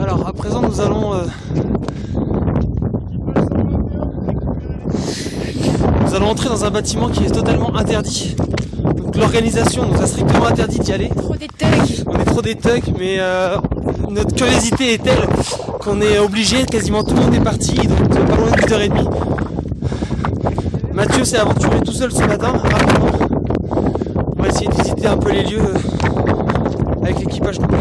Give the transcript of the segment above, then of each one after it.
Alors à présent nous allons entrer dans un bâtiment qui est totalement interdit. Donc l'organisation nous a strictement interdit d'y aller. Trop des thugs. On est trop des thugs, mais notre curiosité est telle qu'on est obligé, quasiment tout le monde est parti, donc pas loin de 8h30. Mathieu s'est aventuré tout seul ce matin, rapidement. On va essayer de visiter un peu les lieux avec l'équipage complet.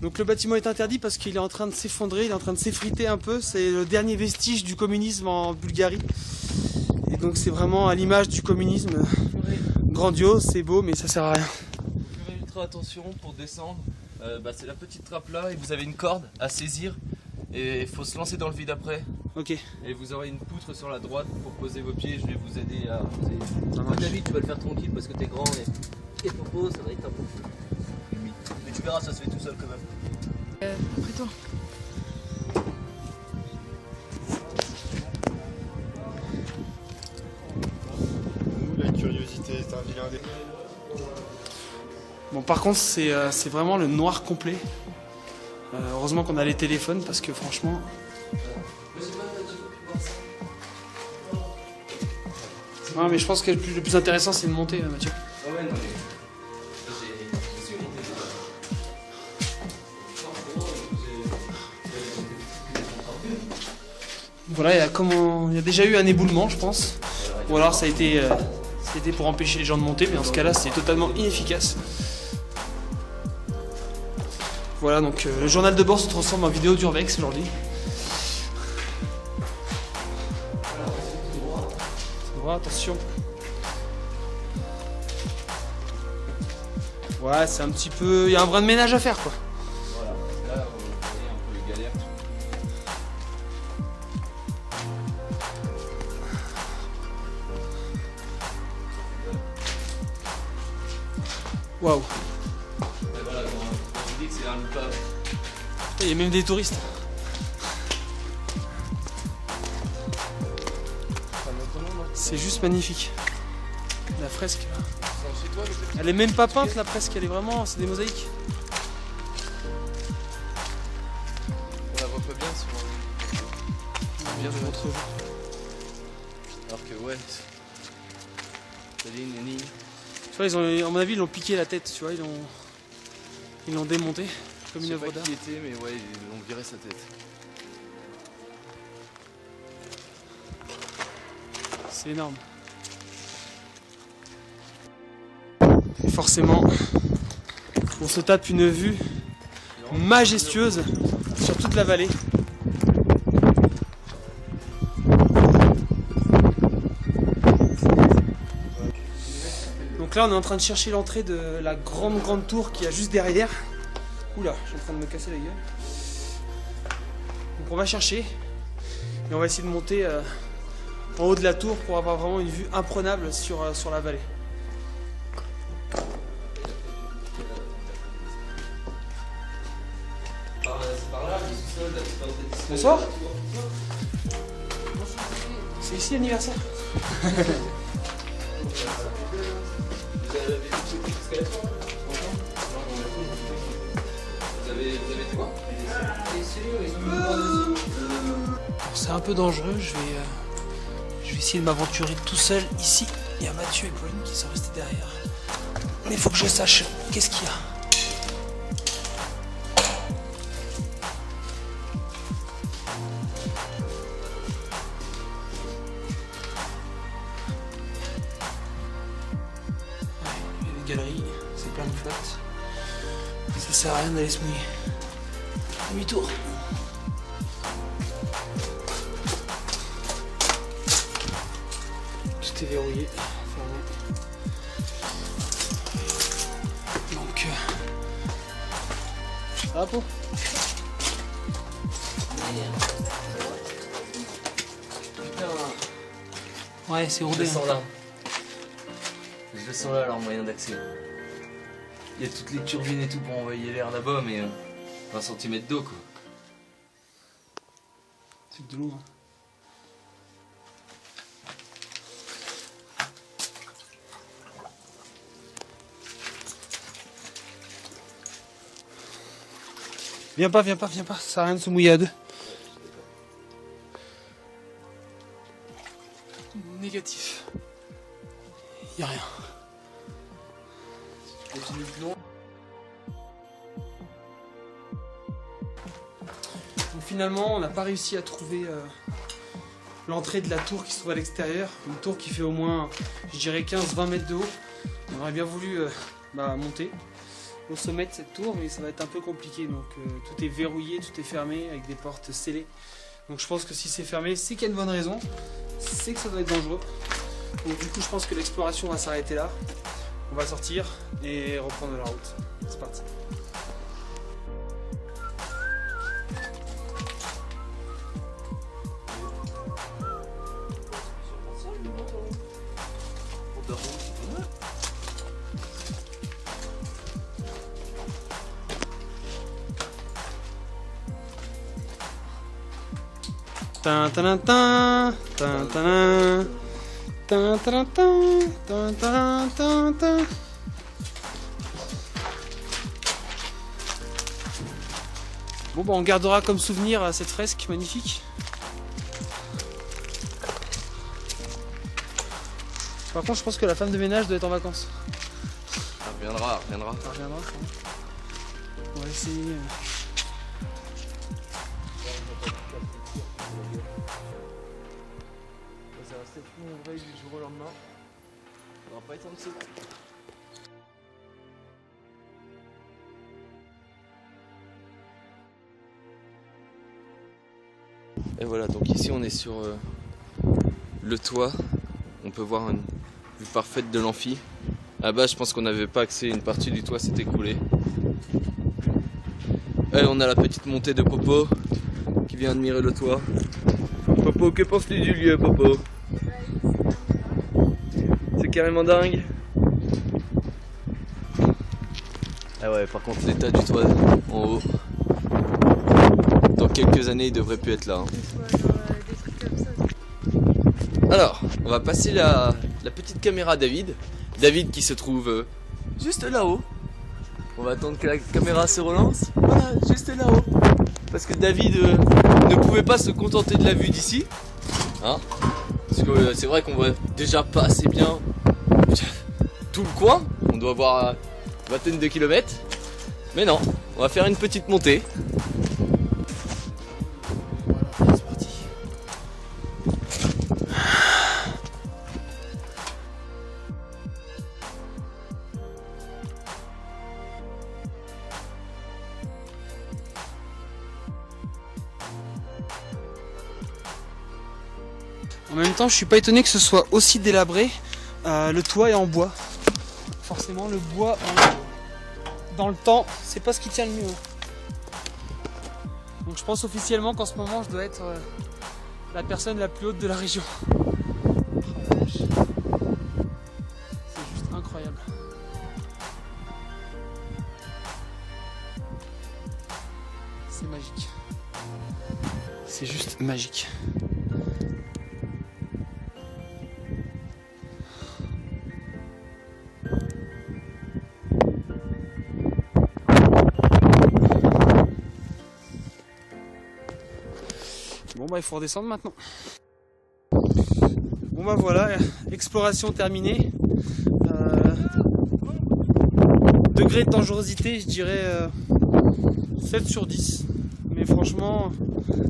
Donc le bâtiment est interdit parce qu'il est en train de s'effondrer, il est en train de s'effriter un peu. C'est le dernier vestige du communisme en Bulgarie. Et donc c'est vraiment à l'image du communisme. Grandiose, c'est beau, mais ça sert à rien. Faites ultra attention pour descendre. C'est la petite trappe là et vous avez une corde à saisir. Et il faut se lancer dans le vide après. Ok. Et vous aurez une poutre sur la droite pour poser vos pieds. Je vais vous aider à poser. David, tu vas le faire tranquille parce que t'es grand et Popo, ça va être un peu. Mais tu verras, ça se fait tout seul quand même. Après toi. La curiosité est un vilain dé. Bon par contre c'est vraiment le noir complet. Heureusement qu'on a les téléphones parce que franchement... Ouais, mais je pense que le plus intéressant c'est de monter, Mathieu. Ah ouais, non mais... J'ai su monter. Voilà, il y a déjà eu un éboulement je pense. Ou alors ça a été pour empêcher les gens de monter, mais dans ce cas là c'est totalement inefficace. Voilà, donc le journal de bord se transforme en vidéo d'Urbex aujourd'hui. Voilà, attention. Ouais, c'est un petit peu... Il y a un brin de ménage à faire quoi. Voilà, là vous voyez un peu les galères. Waouh. Et voilà, quand je dis que c'est un loupable. Il y a même des touristes. C'est juste magnifique. La fresque là. Elle est même pas peinte la fresque, elle est vraiment... C'est des mosaïques. On la voit pas bien sur Bien de votre... alors que ouais. Saline, Nini. Tu vois, à mon avis, ils l'ont piqué la tête, tu vois, ils l'ont démonté comme une œuvre d'art. Qui était, mais ouais, ils ont viré sa tête. C'est énorme. Et forcément, on se tape une vue majestueuse sur toute la vallée. Donc là, on est en train de chercher l'entrée de la grande tour qui est juste derrière. Oula, je suis en train de me casser la gueule. Donc on va chercher et on va essayer de monter en haut de la tour pour avoir vraiment une vue imprenable sur la vallée. Bonsoir. C'est ici l'anniversaire. C'est un peu dangereux, je vais essayer de m'aventurer tout seul ici. Il y a Mathieu et Pauline qui sont restés derrière. Mais il faut que je sache qu'est-ce qu'il y a. Il y a des galeries, c'est plein de flotte. Ça sert à rien d'aller se mouiller. Demi-tour. Tout est verrouillé, fermé. Donc, ça va, Po ? Putain, Ouais, c'est Je rodé. le sens là. Je le sens là, leur moyen d'accès. Il y a toutes les turbines et tout pour envoyer l'air là-bas, mais 20 cm d'eau quoi. C'est de l'eau. Hein. Viens pas, ça sert à rien de se mouiller à deux. Négatif. Y a rien. Donc finalement, on n'a pas réussi à trouver l'entrée de la tour qui se trouve à l'extérieur. Une tour qui fait au moins, je dirais 15-20 mètres de haut. On aurait bien voulu monter au sommet de cette tour, mais ça va être un peu compliqué. Donc tout est verrouillé, tout est fermé avec des portes scellées. Donc je pense que si c'est fermé, c'est qu'il y a une bonne raison. C'est que ça doit être dangereux. Donc du coup, je pense que l'exploration va s'arrêter là. On va sortir et reprendre la route. C'est parti. Tin, tin, tin, tin, tin, tin, tin, tin, tin, tin, tin. Bon bah on gardera comme souvenir cette fresque magnifique. Par contre je pense que la femme de ménage doit être en vacances. Elle reviendra, elle reviendra. Elle reviendra. On va essayer. Ça va rester tout en veille du jour au lendemain. Ça va pas être en dessous. Et voilà, donc ici on est sur le toit. On peut voir une vue parfaite de l'amphi. À la base, je pense qu'on n'avait pas accès, une partie du toit s'est écroulée. Et on a la petite montée de Popo qui vient admirer le toit. Popo, que penses-tu du lieu, Popo? C'est carrément dingue. Ah ouais, par contre, l'état du toit en haut, dans quelques années, il devrait plus être là. Hein. Alors, on va passer la petite caméra à David. David qui se trouve juste là-haut. On va attendre que la caméra se relance. Voilà, juste là-haut. Parce que David ne pouvait pas se contenter de la vue d'ici. Hein? Parce que c'est vrai qu'on voit déjà pas assez bien tout le coin. On doit voir une vingtaine de kilomètres. Mais non, on va faire une petite montée. C'est parti. En même temps, je suis pas étonné que ce soit aussi délabré. Le toit est en bois. Forcément, le bois dans le temps, c'est pas ce qui tient le mieux. Donc je pense officiellement qu'en ce moment, je dois être la personne la plus haute de la région. Oh la vache. C'est juste incroyable. C'est magique. C'est juste magique. Bon bah il faut redescendre maintenant. Bon bah voilà, exploration terminée. Degré de dangerosité, je dirais 7 sur 10. Mais franchement,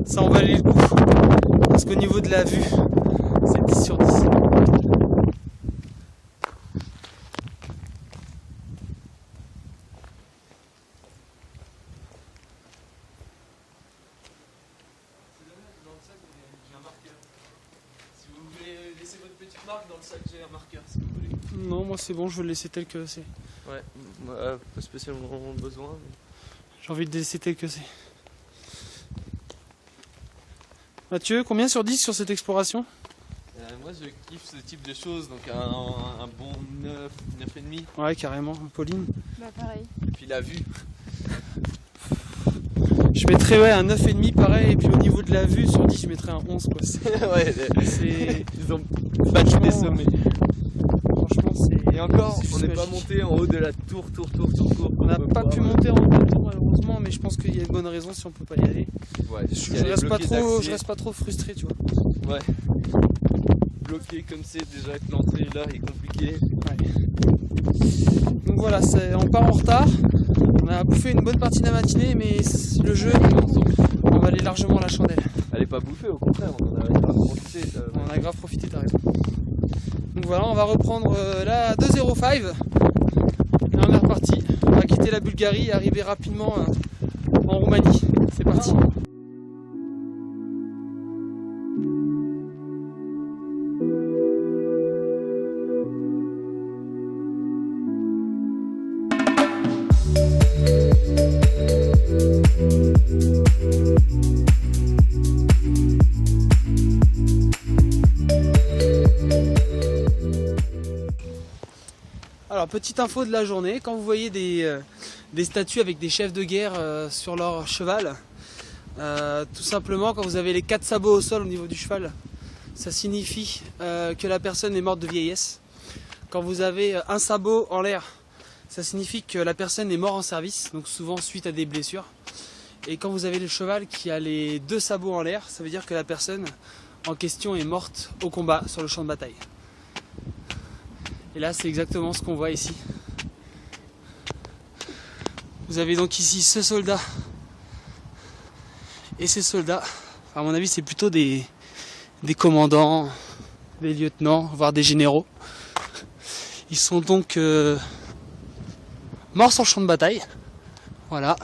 ça en valait le coup. Parce qu'au niveau de la vue, c'est 10 sur 10. Si vous voulez laisser votre petite marque dans le sac, j'ai un marqueur si vous voulez. Non, moi c'est bon, je veux le laisser tel que c'est. Ouais, pas spécialement besoin. Mais... J'ai envie de le laisser tel que c'est. Mathieu, combien sur 10 sur cette exploration? moi je kiffe ce type de choses, donc un bon 9, 9,5. Ouais, carrément. Pauline? Bah pareil. Et puis la vue. Je mettrais ouais, un 9,5 pareil, et puis au niveau de la vue, sur 10, je mettrais un 11 quoi. Ouais, C'est... ils ont battu des sommets. Franchement, c'est... Et encore, c'est on n'est pas magique. monté en haut de la tour. On n'a pas pu monter en haut de la tour malheureusement, mais je pense qu'il y a une bonne raison si on peut pas y aller. Ouais, Je reste pas trop frustré, tu vois. Ouais. Bloqué comme c'est, déjà que l'entrée là est compliquée. Donc voilà, on part en retard. On a bouffé une bonne partie de la matinée, mais le jeu, on valait largement la chandelle. Elle est pas bouffée, au contraire, on en a grave profité. On a grave profité, t'as raison. Donc voilà, on va reprendre la 205. Et on est reparti. On va quitter la Bulgarie et arriver rapidement en Roumanie. C'est parti. Alors, petite info de la journée, quand vous voyez des statues avec des chefs de guerre sur leur cheval, tout simplement quand vous avez les 4 sabots au sol au niveau du cheval, ça signifie que la personne est morte de vieillesse. Quand vous avez un sabot en l'air, ça signifie que la personne est morte en service, donc souvent suite à des blessures. Et quand vous avez le cheval qui a les 2 sabots en l'air, ça veut dire que la personne en question est morte au combat sur le champ de bataille. Et là, c'est exactement ce qu'on voit ici. Vous avez donc ici ce soldat et ces soldats. Enfin, à mon avis, c'est plutôt des commandants, des lieutenants, voire des généraux. Ils sont donc morts sur le champ de bataille. Voilà.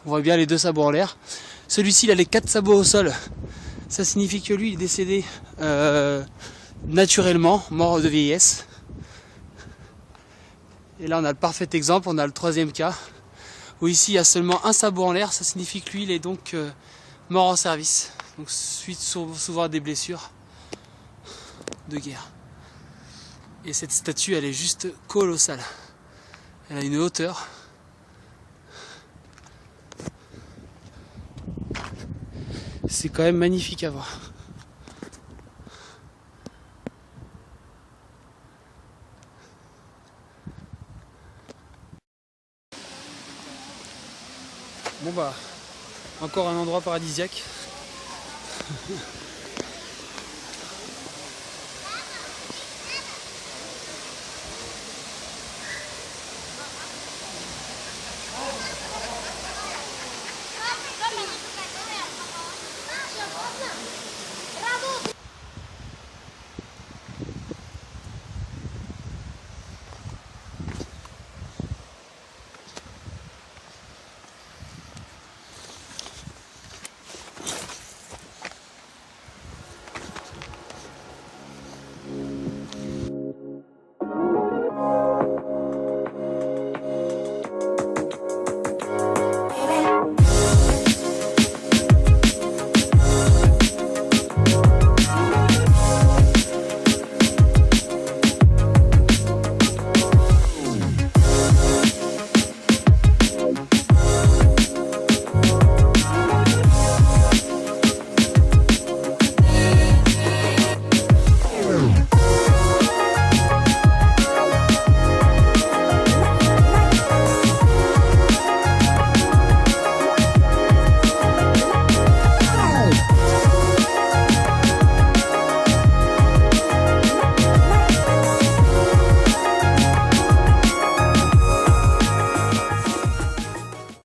On voit bien les 2 sabots en l'air. Celui-ci, il a les 4 sabots au sol. Ça signifie que lui, il est décédé naturellement, mort de vieillesse. Et là on a le parfait exemple, on a le 3e cas, où ici il y a seulement un sabot en l'air, ça signifie que lui il est donc mort en service, donc suite souvent à des blessures de guerre. Et cette statue elle est juste colossale, elle a une hauteur. C'est quand même magnifique à voir. Bon bah, encore un endroit paradisiaque.